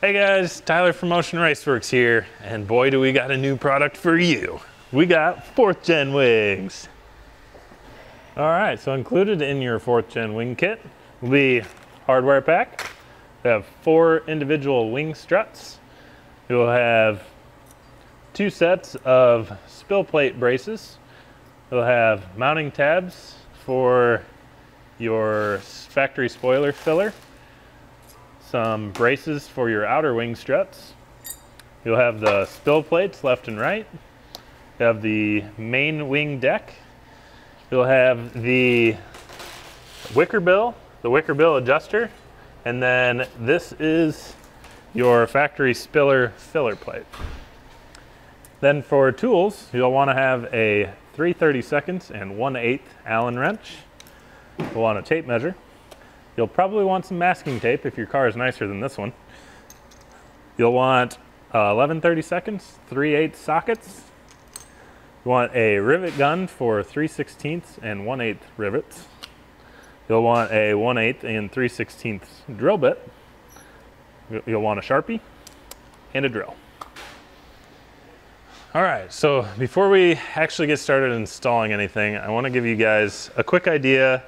Hey guys, Tyler from Motion Raceworks here, and boy do we got a new product for you. We got 4th gen wings. Alright, so included in your 4th gen wing kit will be hardware pack. We have 4 individual wing struts. You'll have 2 sets of spill plate braces. You'll have mounting tabs for your factory spoiler filler. Some braces for your outer wing struts. You'll have the spill plates left and right. You have the main wing deck. You'll have the wicker bill adjuster, and then this is your factory spiller filler plate. Then for tools, you'll want to have a 3/32 and 1/8 Allen wrench. You'll want a tape measure. You'll probably want some masking tape if your car is nicer than this one. You'll want 11/32, 3/8 sockets. You want a rivet gun for 3/16 and 1/8 rivets. You'll want a 1/8 and 3/16 drill bit. You'll want a Sharpie and a drill. All right, so before we actually get started installing anything, I want to give you guys a quick idea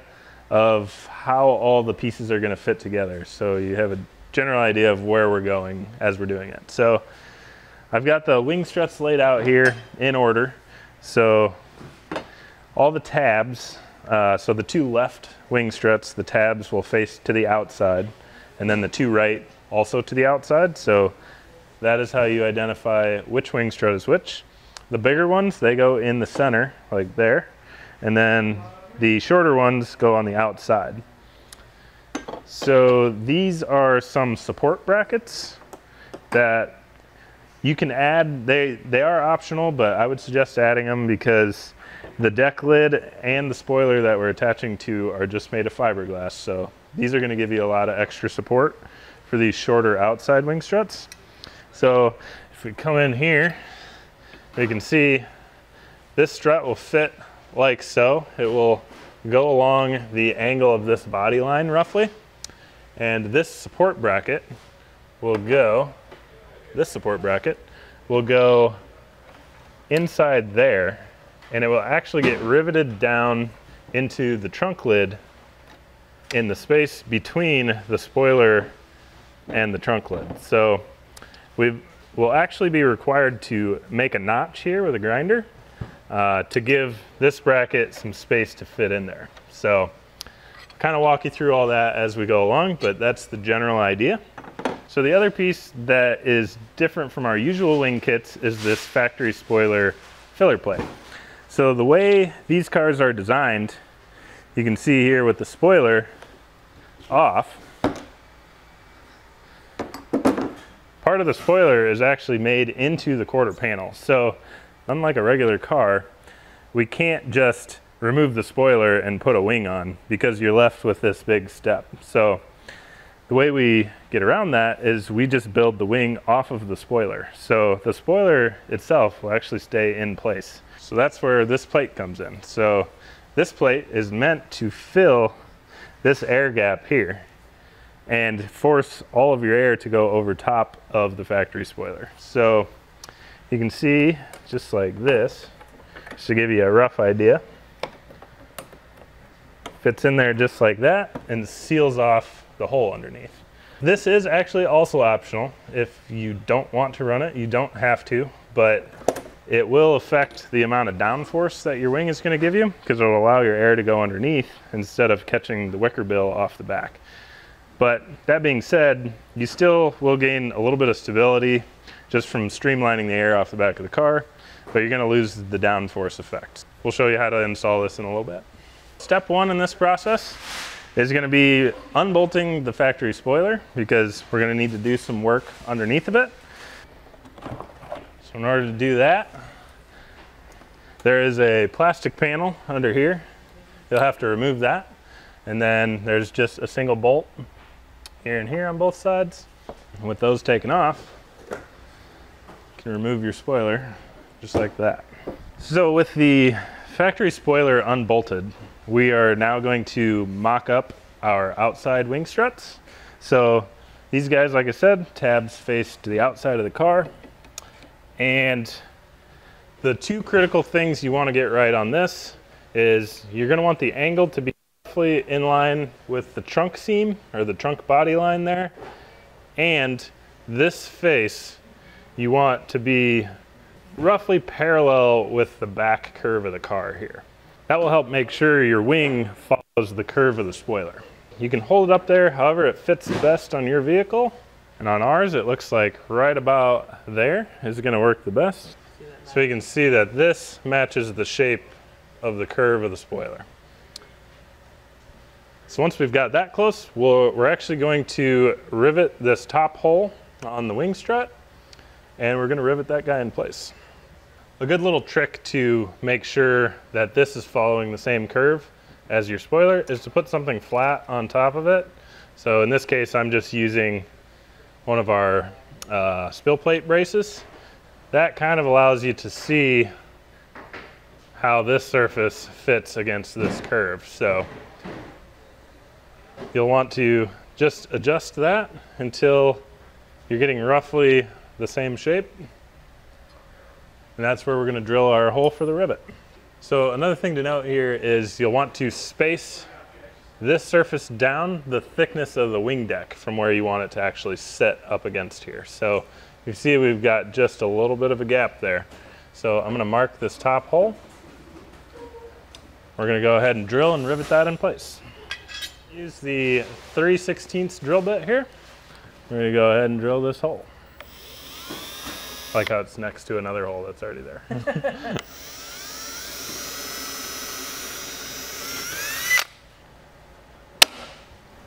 of how all the pieces are going to fit together, so you have a general idea of where we're going as we're doing it. So I've got the wing struts laid out here in order. So all the tabs, so the 2 left wing struts, the tabs will face to the outside, and then the 2 right also to the outside. So that is how you identify which wing strut is which. The bigger ones, they go in the center like there, and then the shorter ones go on the outside. So these are some support brackets that you can add. They are optional, but I would suggest adding them because the deck lid and the spoiler that we're attaching to are just made of fiberglass. So these are going to give you a lot of extra support for these shorter outside wing struts. So if we come in here, you can see this strut will fit like so. It will go along the angle of this body line roughly, and this support bracket will go inside there, and it will actually get riveted down into the trunk lid in the space between the spoiler and the trunk lid. So we'll actually be required to make a notch here with a grinder to give this bracket some space to fit in there. So kind of walk you through all that as we go along, but that's the general idea. So the other piece that is different from our usual wing kits is this factory spoiler filler plate. So the way these cars are designed, you can see here with the spoiler off, part of the spoiler is actually made into the quarter panel. So unlike a regular car, we can't just remove the spoiler and put a wing on because you're left with this big step. So the way we get around that is we just build the wing off of the spoiler. So the spoiler itself will actually stay in place. So that's where this plate comes in. So this plate is meant to fill this air gap here and force all of your air to go over top of the factory spoiler. So you can see just like this, just to give you a rough idea. Fits in there just like that and seals off the hole underneath. This is actually also optional. If you don't want to run it, you don't have to, but it will affect the amount of downforce that your wing is going to give you because it will allow your air to go underneath instead of catching the wicker bill off the back. But that being said, you still will gain a little bit of stability just from streamlining the air off the back of the car, but you're going to lose the downforce effect. We'll show you how to install this in a little bit. Step 1 in this process is going to be unbolting the factory spoiler because we're going to need to do some work underneath of it. So in order to do that, there is a plastic panel under here. You'll have to remove that. And then there's just a single bolt here and here on both sides. And with those taken off, you can remove your spoiler just like that. So with the factory spoiler unbolted, we are now going to mock up our outside wing struts. So These guys, like I said, tabs face to the outside of the car. And the two critical things you want to get right on this is you're going to want the angle to be roughly in line with the trunk seam or the trunk body line there. And this face you want to be roughly parallel with the back curve of the car here. That will help make sure your wing follows the curve of the spoiler. You can hold it up there however it fits best on your vehicle. And on ours, it looks like right about there is going to work the best. So you can see that this matches the shape of the curve of the spoiler. So once we've got that close, we're actually going to rivet this top hole on the wing strut, and we're going to rivet that guy in place. A good little trick to make sure that this is following the same curve as your spoiler is to put something flat on top of it. So in this case, I'm just using one of our spill plate braces. That kind of allows you to see how this surface fits against this curve. So you'll want to just adjust that until you're getting roughly the same shape. And that's where we're going to drill our hole for the rivet. So another thing to note here is you'll want to space this surface down the thickness of the wing deck from where you want it to actually sit up against here. So you see we've got just a little bit of a gap there. So I'm going to mark this top hole. We're going to go ahead and drill and rivet that in place. Use the 3/16 drill bit here. We're going to go ahead and drill this hole. I like how it's next to another hole that's already there.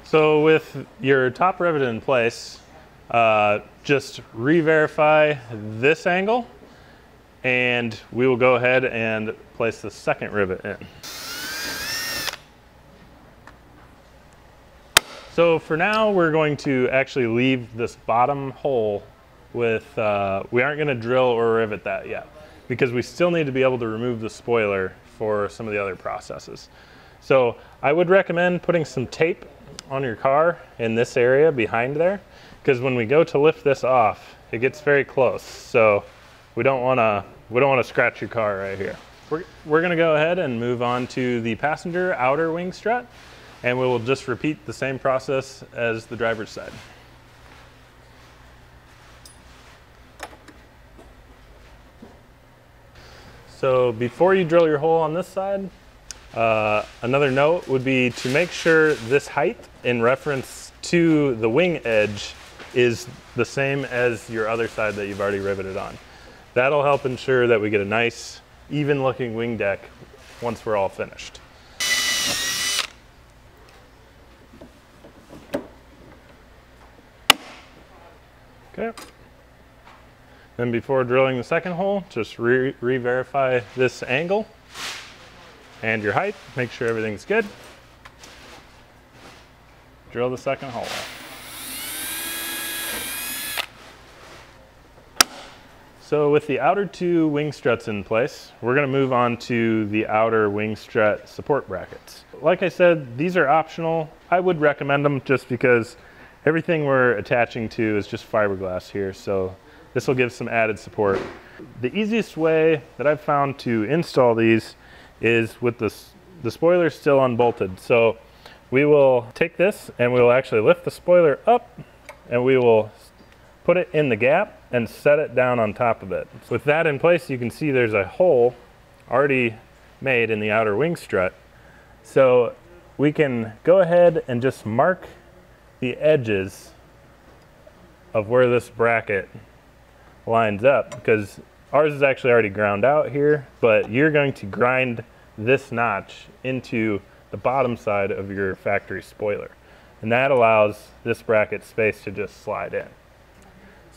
So with your top rivet in place, just re-verify this angle, and we will go ahead and place the second rivet in. So for now, we're going to actually leave this bottom hole with, we aren't going to drill or rivet that yet, because we still need to be able to remove the spoiler for some of the other processes. So I would recommend putting some tape on your car in this area behind there, because when we go to lift this off, it gets very close. So we don't want to scratch your car right here. We're going to go ahead and move on to the passenger outer wing strut, and we will just repeat the same process as the driver's side. So before you drill your hole on this side, another note would be to make sure this height in reference to the wing edge is the same as your other side that you've already riveted on. That'll help ensure that we get a nice, even looking wing deck once we're all finished. Okay. Then before drilling the second hole, just re-verify this angle and your height. Make sure everything's good. Drill the second hole. So with the outer two wing struts in place, we're going to move on to the outer wing strut support brackets. Like I said, these are optional. I would recommend them just because everything we're attaching to is just fiberglass here, so this will give some added support. The easiest way that I've found to install these is with the spoiler still unbolted. So we will take this and we will actually lift the spoiler up and we will put it in the gap and set it down on top of it. With that in place, you can see there's a hole already made in the outer wing strut. So we can go ahead and just mark the edges of where this bracket lines up, because ours is actually already ground out here, but you're going to grind this notch into the bottom side of your factory spoiler. And that allows this bracket space to just slide in.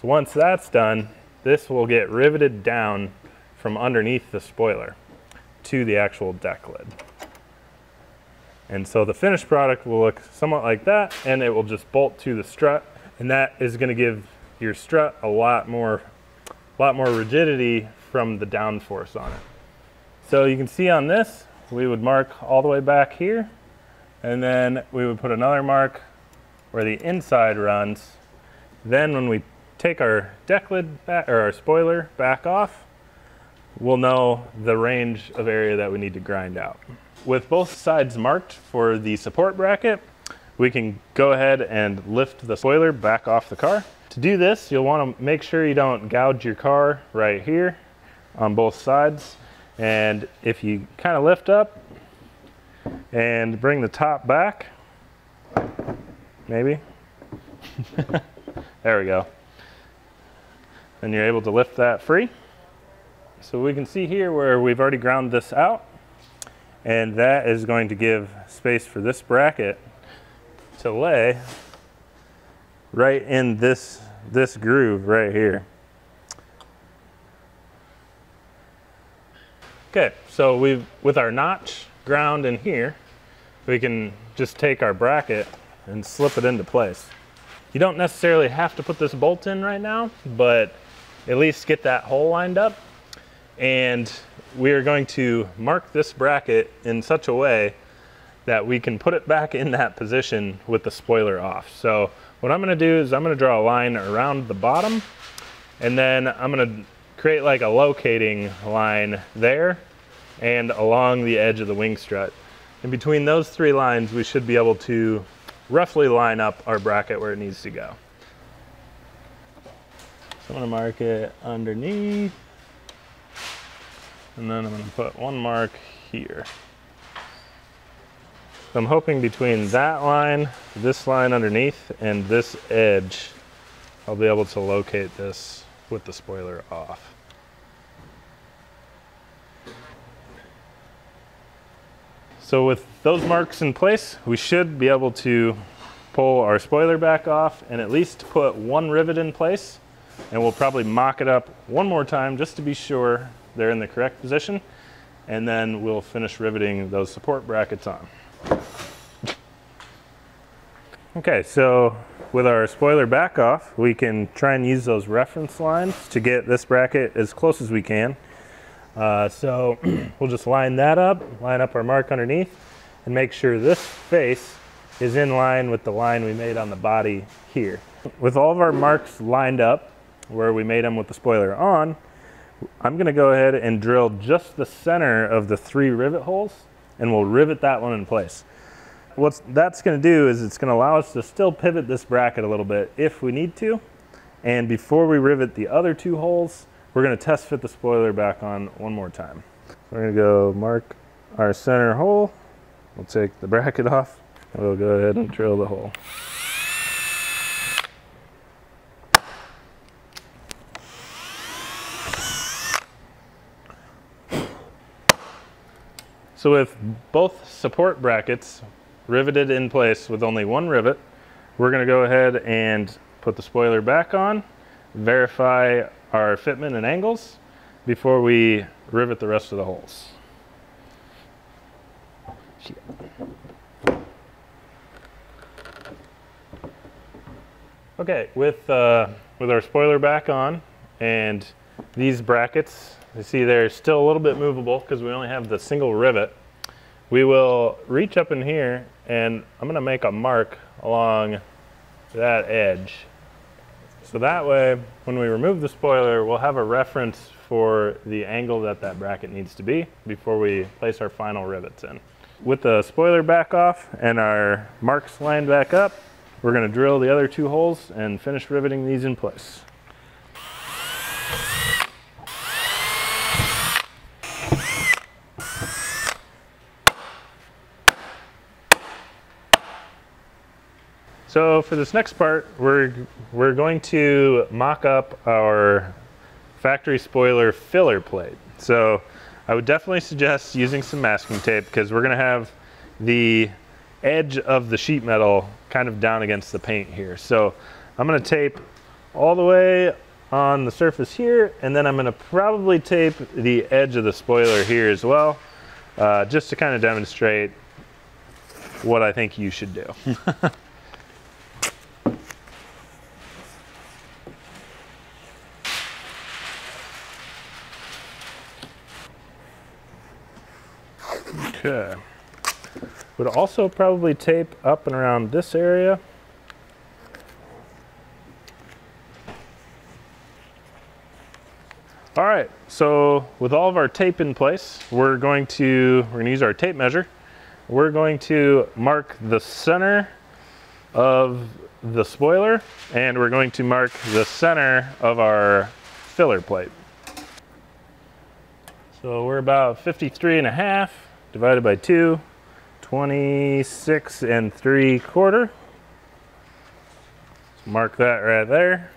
So once that's done, this will get riveted down from underneath the spoiler to the actual deck lid. And so the finished product will look somewhat like that, and it will just bolt to the strut, and that is going to give your strut a lot more rigidity from the downforce on it. So you can see on this, we would mark all the way back here, and then we would put another mark where the inside runs, Then when we take our deck lid back, or our spoiler back off, we'll know the range of area that we need to grind out. With both sides marked for the support bracket, we can go ahead and lift the spoiler back off the car. To do this, you'll want to make sure you don't gouge your car right here on both sides. And if you kind of lift up and bring the top back, maybe, there we go. Then you're able to lift that free. So we can see here where we've already ground this out, and that is going to give space for this bracket to lay right in this groove right here. Okay, so with our notch ground in here, we can just take our bracket and slip it into place. You don't necessarily have to put this bolt in right now, but at least get that hole lined up. And we are going to mark this bracket in such a way that we can put it back in that position with the spoiler off. So what I'm gonna do is I'm gonna draw a line around the bottom, and then I'm gonna create like a locating line there and along the edge of the wing strut. And between those three lines, we should be able to roughly line up our bracket where it needs to go. So I'm gonna mark it underneath, and then I'm gonna put one mark here. So I'm hoping between that line, this line underneath, and this edge, I'll be able to locate this with the spoiler off. So with those marks in place, we should be able to pull our spoiler back off and at least put one rivet in place. And we'll probably mock it up one more time just to be sure they're in the correct position. And then we'll finish riveting those support brackets on. Okay, so with our spoiler back off, we can try and use those reference lines to get this bracket as close as we can. So we'll just line that up, line up our mark underneath, and make sure this face is in line with the line we made on the body here. With all of our marks lined up where we made them with the spoiler on, I'm gonna go ahead and drill just the center of the 3 rivet holes, and we'll rivet that one in place. What that's going to do is it's going to allow us to still pivot this bracket a little bit if we need to. And before we rivet the other 2 holes, we're going to test fit the spoiler back on one more time. We're going to go mark our center hole. We'll take the bracket off, and we'll go ahead and drill the hole. So with both support brackets riveted in place with only one rivet, we're going to go ahead and put the spoiler back on, verify our fitment and angles before we rivet the rest of the holes. Okay, with our spoiler back on and these brackets, you see they're still a little bit movable because we only have the single rivet. We will reach up in here and I'm going to make a mark along that edge. So that way, when we remove the spoiler, we'll have a reference for the angle that that bracket needs to be before we place our final rivets in. With the spoiler back off and our marks lined back up, we're going to drill the other 2 holes and finish riveting these in place. So for this next part, we're going to mock up our factory spoiler filler plate. So I would definitely suggest using some masking tape because we're going to have the edge of the sheet metal kind of down against the paint here. So I'm going to tape all the way on the surface here, and then I'm going to probably tape the edge of the spoiler here as well, just to kind of demonstrate what I think you should do. Okay. Would also probably tape up and around this area. All right, so with all of our tape in place, we're going to use our tape measure. We're going to mark the center of the spoiler, and we're going to mark the center of our filler plate. So we're about 53.5 divided by 2, 26 3/4. Mark that right there.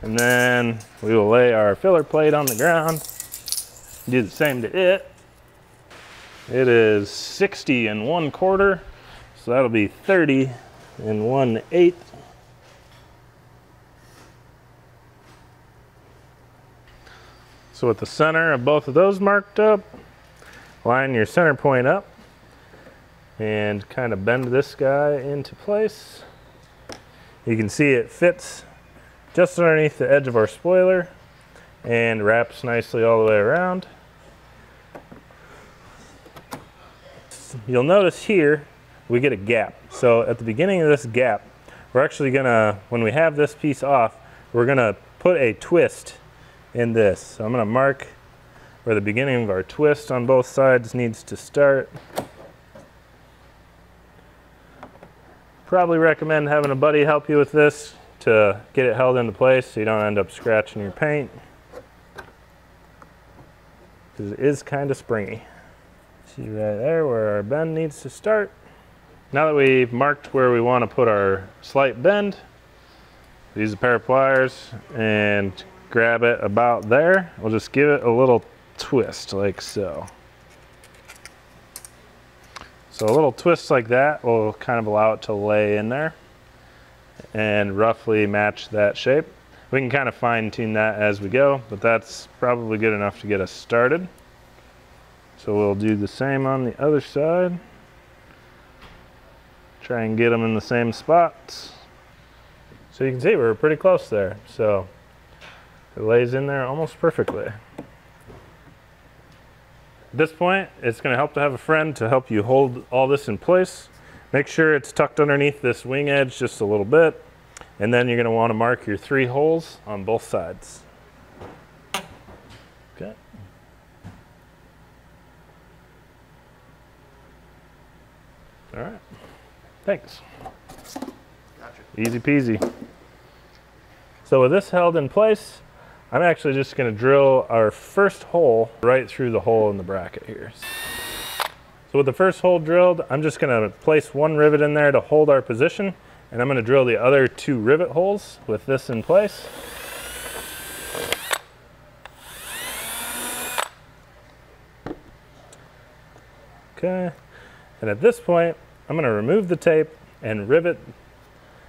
And then we will lay our filler plate on the ground. Do the same to it. It is 60 1/4, so that'll be 30 1/8. So with the center of both of those marked up, line your center point up and kind of bend this guy into place. You can see it fits just underneath the edge of our spoiler and wraps nicely all the way around. You'll notice here we get a gap. So at the beginning of this gap, we're actually gonna, when we have this piece off, we're gonna put a twist in this. So I'm gonna mark where the beginning of our twist on both sides needs to start. Probably recommend having a buddy help you with this to get it held into place so you don't end up scratching your paint, because it is kind of springy. See right there where our bend needs to start. Now that we've marked where we want to put our slight bend, use a pair of pliers and grab it about there. We'll just give it a little twist like so. So a little twist like that will kind of allow it to lay in there and roughly match that shape. We can kind of fine tune that as we go, but that's probably good enough to get us started. So we'll do the same on the other side. Try and get them in the same spots. So you can see we're pretty close there. So it lays in there almost perfectly. At this point, it's going to help to have a friend to help you hold all this in place. Make sure it's tucked underneath this wing edge just a little bit, and then you're going to want to mark your 3 holes on both sides. Okay. All right. Thanks. Gotcha. Easy peasy. So with this held in place, I'm actually just going to drill our first hole right through the hole in the bracket here. So with the first hole drilled, I'm just going to place 1 rivet in there to hold our position, and I'm going to drill the other 2 rivet holes with this in place. Okay, and at this point, I'm going to remove the tape and rivet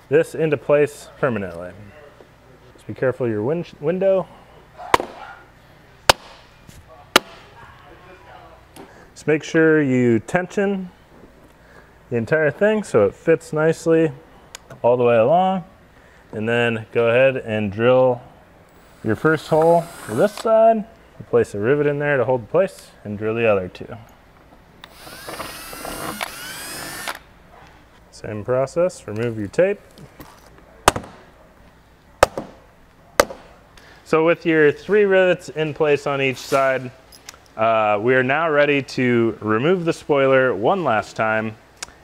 this into place permanently. Just be careful of your window. Just make sure you tension the entire thing so it fits nicely all the way along, and then go ahead and drill your first hole for this side. Place a rivet in there to hold the place and drill the other 2. Same process, remove your tape. So with your 3 rivets in place on each side, we are now ready to remove the spoiler one last time,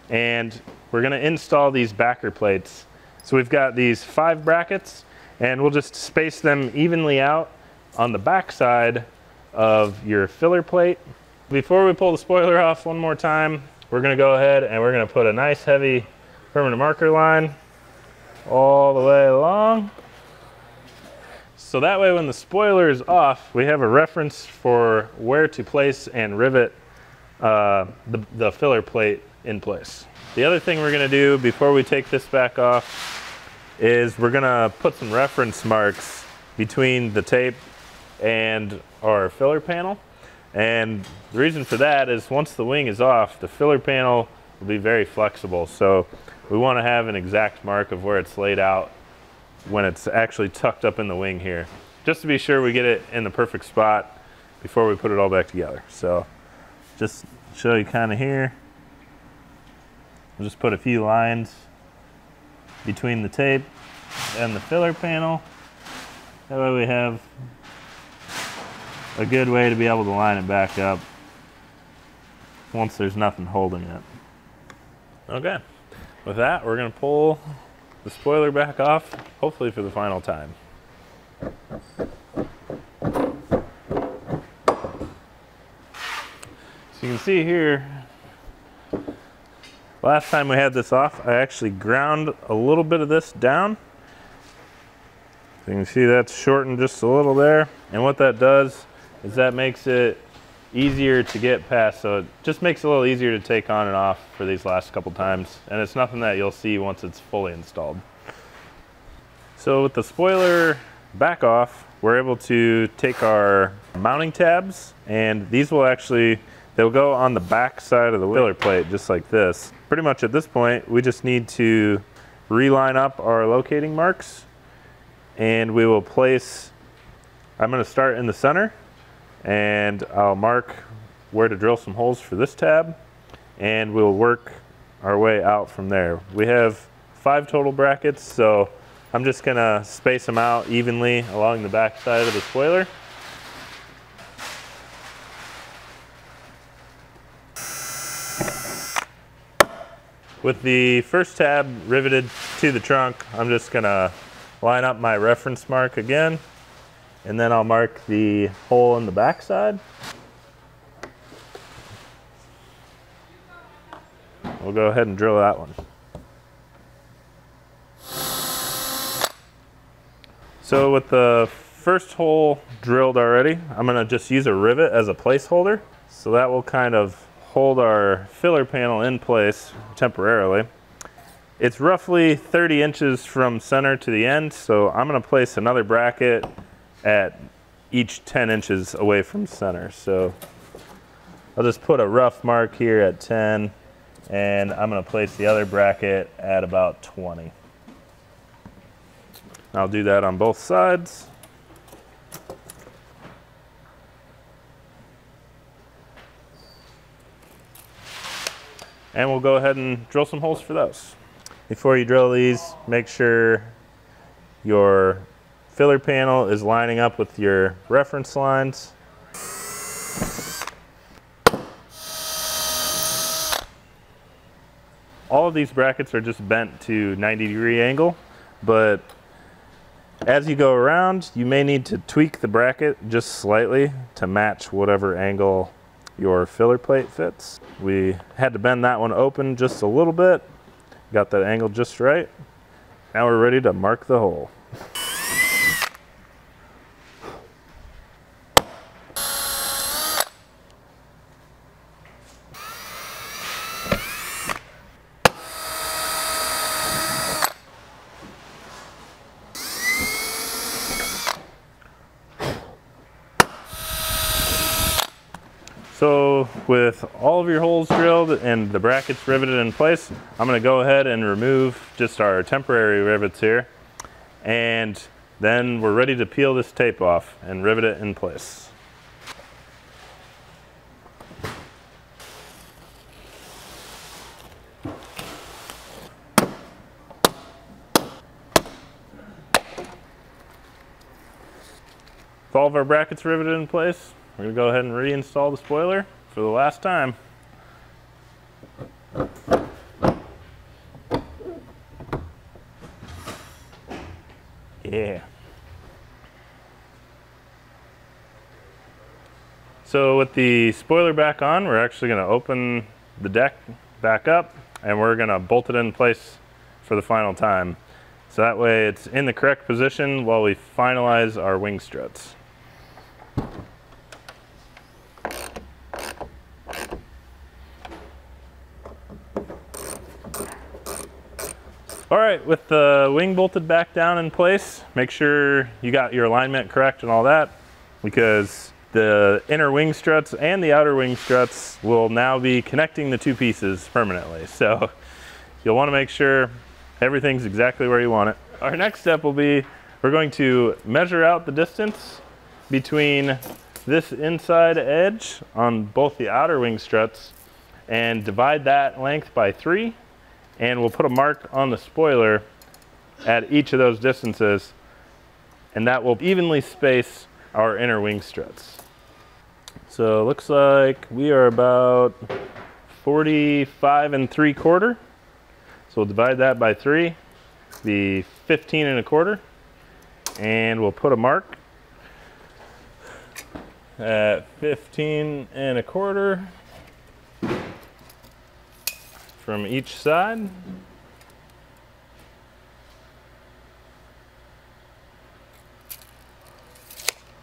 and we're going to install these backer plates. So we've got these 5 brackets, and we'll just space them evenly out on the back side of your filler plate. Before we pull the spoiler off one more time, we're going to go ahead and we're going to put a nice heavy permanent marker line all the way along. So that way when the spoiler is off, we have a reference for where to place and rivet the filler plate in place. The other thing we're going to do before we take this back off is we're going to put some reference marks between the tape and our filler panel. And the reason for that is once the wing is off, the filler panel will be very flexible. So we want to have an exact mark of where it's laid out when it's actually tucked up in the wing here, just to be sure we get it in the perfect spot before we put it all back together. So just show you kind of here, we'll just put a few lines between the tape and the filler panel. That way we have a good way to be able to line it back up once there's nothing holding it. Okay, with that, we're going to pull the spoiler back off, hopefully for the final time. So you can see here, last time we had this off, I actually ground a little bit of this down. So you can see that's shortened just a little there. And what that does is that makes it easier to get past. So it just makes it a little easier to take on and off for these last couple times. And it's nothing that you'll see once it's fully installed. So with the spoiler back off, we're able to take our mounting tabs, and these will actually, they'll go on the back side of the filler plate just like this. Pretty much at this point, we just need to reline up our locating marks, and we will place, I'm going to start in the center, and I'll mark where to drill some holes for this tab, and we'll work our way out from there. We have 5 total brackets, so I'm just going to space them out evenly along the back side of the spoiler. With the first tab riveted to the trunk, I'm just going to line up my reference mark again, and then I'll mark the hole in the back side. We'll go ahead and drill that one. So with the first hole drilled already, I'm going to just use a rivet as a placeholder. So that will kind of hold our filler panel in place temporarily. It's roughly 30 inches from center to the end, so I'm going to place another bracket at each 10 inches away from center. So I'll just put a rough mark here at 10, and I'm going to place the other bracket at about 20. I'll do that on both sides. And we'll go ahead and drill some holes for those. Before you drill these, make sure your filler panel is lining up with your reference lines. All of these brackets are just bent to 90-degree angle, but as you go around, you may need to tweak the bracket just slightly to match whatever angle your filler plate fits. We had to bend that one open just a little bit, got that angle just right. Now we're ready to mark the hole. So with all of your holes drilled and the brackets riveted in place, I'm going to go ahead and remove just our temporary rivets here, and then we're ready to peel this tape off and rivet it in place. With all of our brackets riveted in place, we're going to go ahead and reinstall the spoiler for the last time. Yeah. So with the spoiler back on, we're actually going to open the deck back up, and we're going to bolt it in place for the final time. So that way it's in the correct position while we finalize our wing struts. All right, with the wing bolted back down in place, make sure you got your alignment correct and all that, because the inner wing struts and the outer wing struts will now be connecting the two pieces permanently. So you'll want to make sure everything's exactly where you want it. Our next step will be, we're going to measure out the distance between this inside edge on both the outer wing struts and divide that length by 3. And we'll put a mark on the spoiler at each of those distances, and that will evenly space our inner wing struts. So it looks like we are about 45 3/4. So we'll divide that by 3, be 15 1/4, and we'll put a mark at 15 1/4 from each side.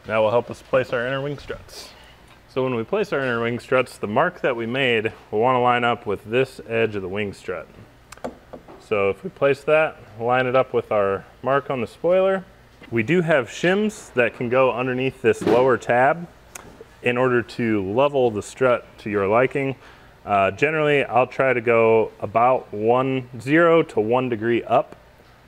That will help us place our inner wing struts. So when we place our inner wing struts, the mark that we made will want to line up with this edge of the wing strut. So if we place that, line it up with our mark on the spoiler. We do have shims that can go underneath this lower tab in order to level the strut to your liking. Generally, I'll try to go about 0 to 1 degree up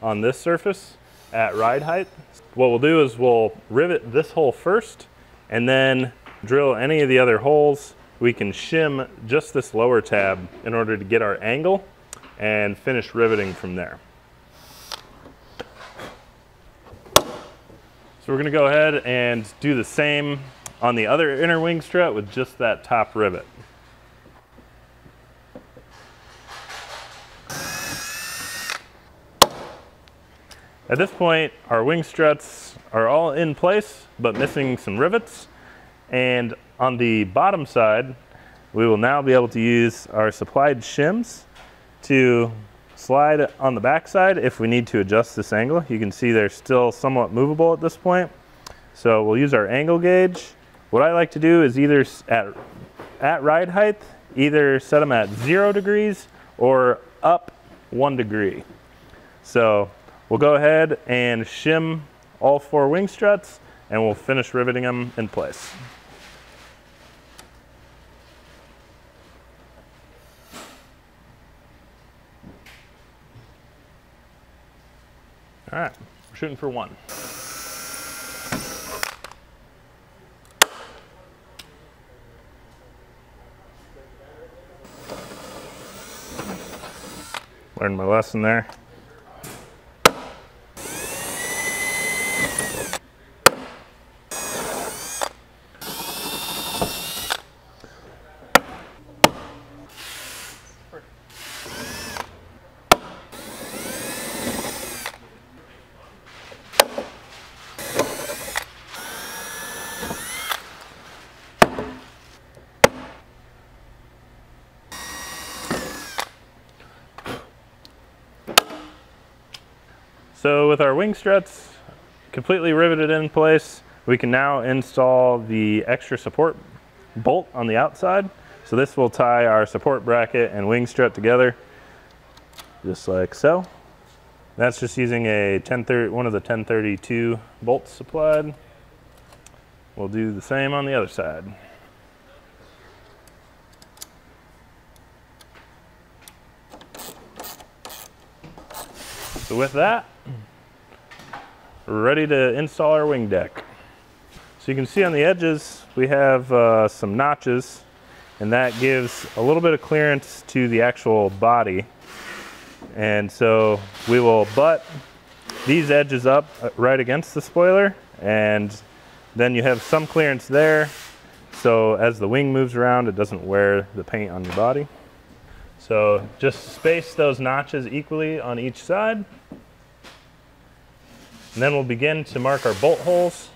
on this surface at ride height. What we'll do is we'll rivet this hole first and then drill any of the other holes. We can shim just this lower tab in order to get our angle and finish riveting from there. So we're going to go ahead and do the same on the other inner wing strut with just that top rivet. At this point, our wing struts are all in place, but missing some rivets. And on the bottom side, we will now be able to use our supplied shims to slide on the back side if we need to adjust this angle. You can see they're still somewhat movable at this point. So we'll use our angle gauge. What I like to do is either at ride height, either set them at 0 degrees or up 1 degree. So we'll go ahead and shim all 4 wing struts and we'll finish riveting them in place. All right, we're shooting for 1. Learned my lesson there. So with our wing struts completely riveted in place, we can now install the extra support bolt on the outside. So this will tie our support bracket and wing strut together, just like so. That's just using one of the 1032 bolts supplied. We'll do the same on the other side. So with that, we're ready to install our wing deck. So you can see on the edges we have some notches, and that gives a little bit of clearance to the actual body. And so we will butt these edges up right against the spoiler, and then you have some clearance there, so as the wing moves around it doesn't wear the paint on your body. So just space those notches equally on each side. And then we'll begin to mark our bolt holes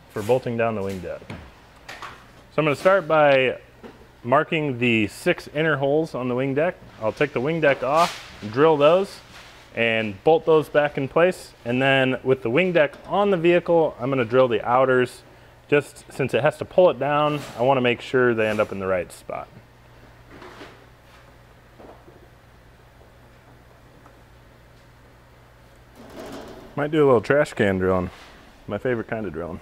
for bolting down the wing deck. So I'm going to start by marking the 6 inner holes on the wing deck. I'll take the wing deck off, drill those, and bolt those back in place. And then with the wing deck on the vehicle, I'm going to drill the outers. Just since it has to pull it down, I want to make sure they end up in the right spot. Might do a little trash can drilling. My favorite kind of drilling.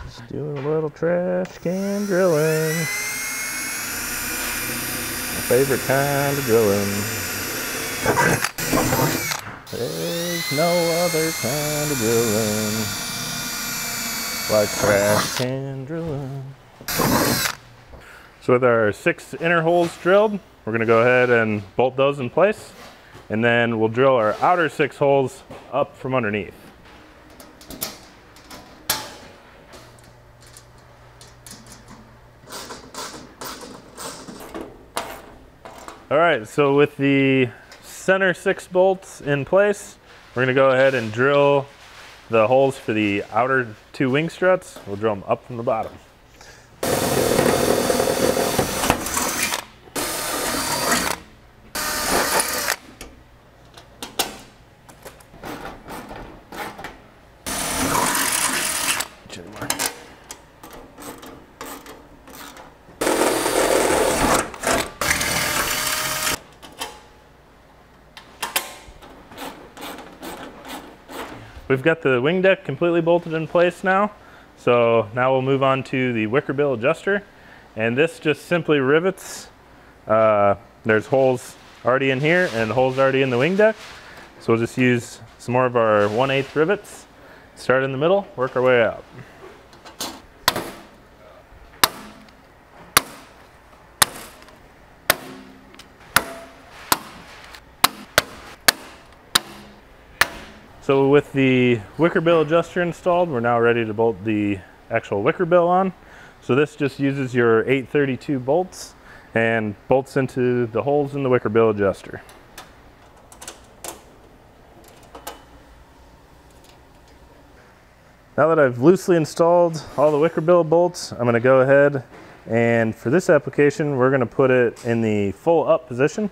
Just doing a little trash can drilling. My favorite kind of drilling. There's no other kind of drilling like trash can drilling. So with our 6 inner holes drilled, we're going to go ahead and bolt those in place. And then we'll drill our outer 6 holes up from underneath. All right, so with the center 6 bolts in place, we're gonna go ahead and drill the holes for the outer 2 wing struts. We'll drill them up from the bottom. We've got the wing deck completely bolted in place now. So now we'll move on to the wicker bill adjuster. And this just simply rivets. There's holes already in here and holes already in the wing deck. So we'll just use some more of our 1/8 rivets. Start in the middle, work our way out. So with the wicker bill adjuster installed, we're now ready to bolt the actual wicker bill on. So this just uses your 832 bolts and bolts into the holes in the wicker bill adjuster. Now that I've loosely installed all the wicker bill bolts, I'm going to go ahead and for this application, we're going to put it in the full up position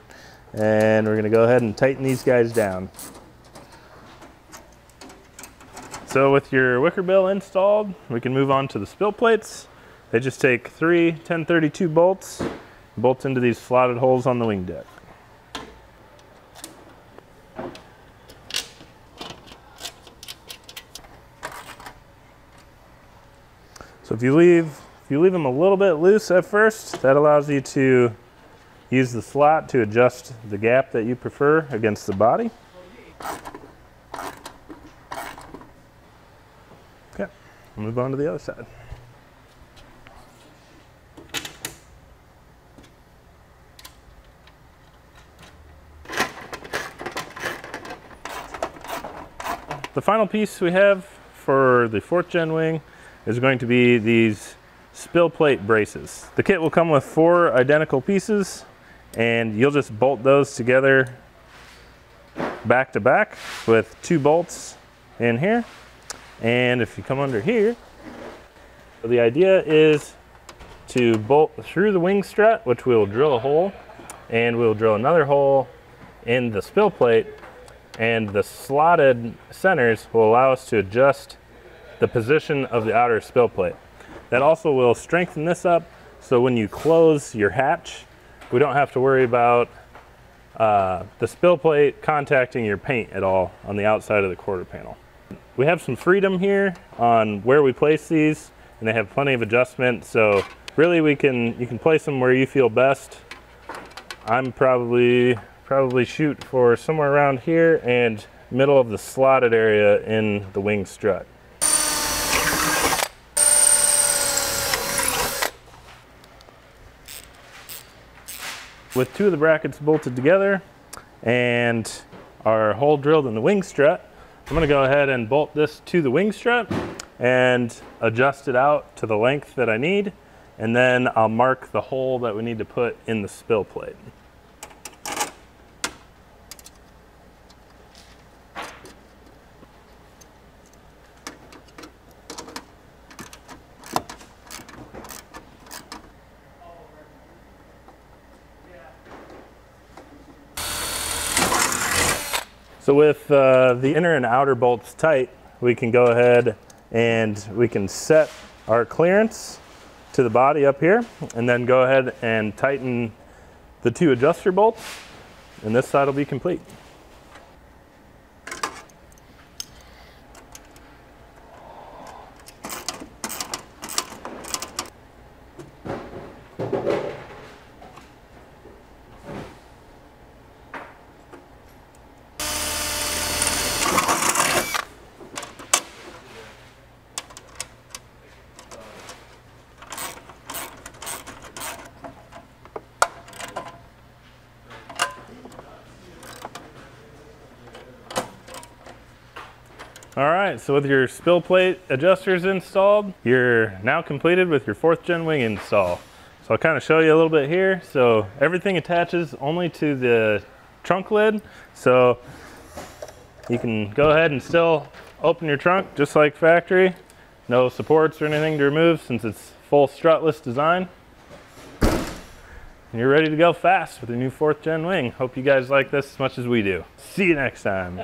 and we're going to go ahead and tighten these guys down. So with your wicker bill installed, we can move on to the spill plates. They just take 3 1032 bolts, bolt into these slotted holes on the wing deck. So if you leave them a little bit loose at first, that allows you to use the slot to adjust the gap that you prefer against the body. Okay, we'll move on to the other side. The final piece we have for the 4th gen wing is going to be these spill plate braces. The kit will come with 4 identical pieces and you'll just bolt those together back to back with 2 bolts in here. And if you come under here, the idea is to bolt through the wing strut, which we'll drill a hole, and we'll drill another hole in the spill plate, and the slotted centers will allow us to adjust the position of the outer spill plate. That also will strengthen this up, so when you close your hatch, we don't have to worry about the spill plate contacting your paint at all on the outside of the quarter panel. We have some freedom here on where we place these, and they have plenty of adjustment, so really you can place them where you feel best. I'm probably shoot for somewhere around here and middle of the slotted area in the wing strut. With 2 of the brackets bolted together and our hole drilled in the wing strut, I'm going to go ahead and bolt this to the wing strut and adjust it out to the length that I need, and then I'll mark the hole that we need to put in the spill plate. So with the inner and outer bolts tight, we can go ahead and we can set our clearance to the body up here, and then go ahead and tighten the 2 adjuster bolts, and this side will be complete. All right, so with your spill plate adjusters installed, you're now completed with your 4th gen wing install. So I'll kind of show you a little bit here. So everything attaches only to the trunk lid. So you can go ahead and still open your trunk just like factory. No supports or anything to remove since it's full strutless design. And you're ready to go fast with a new 4th gen wing. Hope you guys like this as much as we do. See you next time.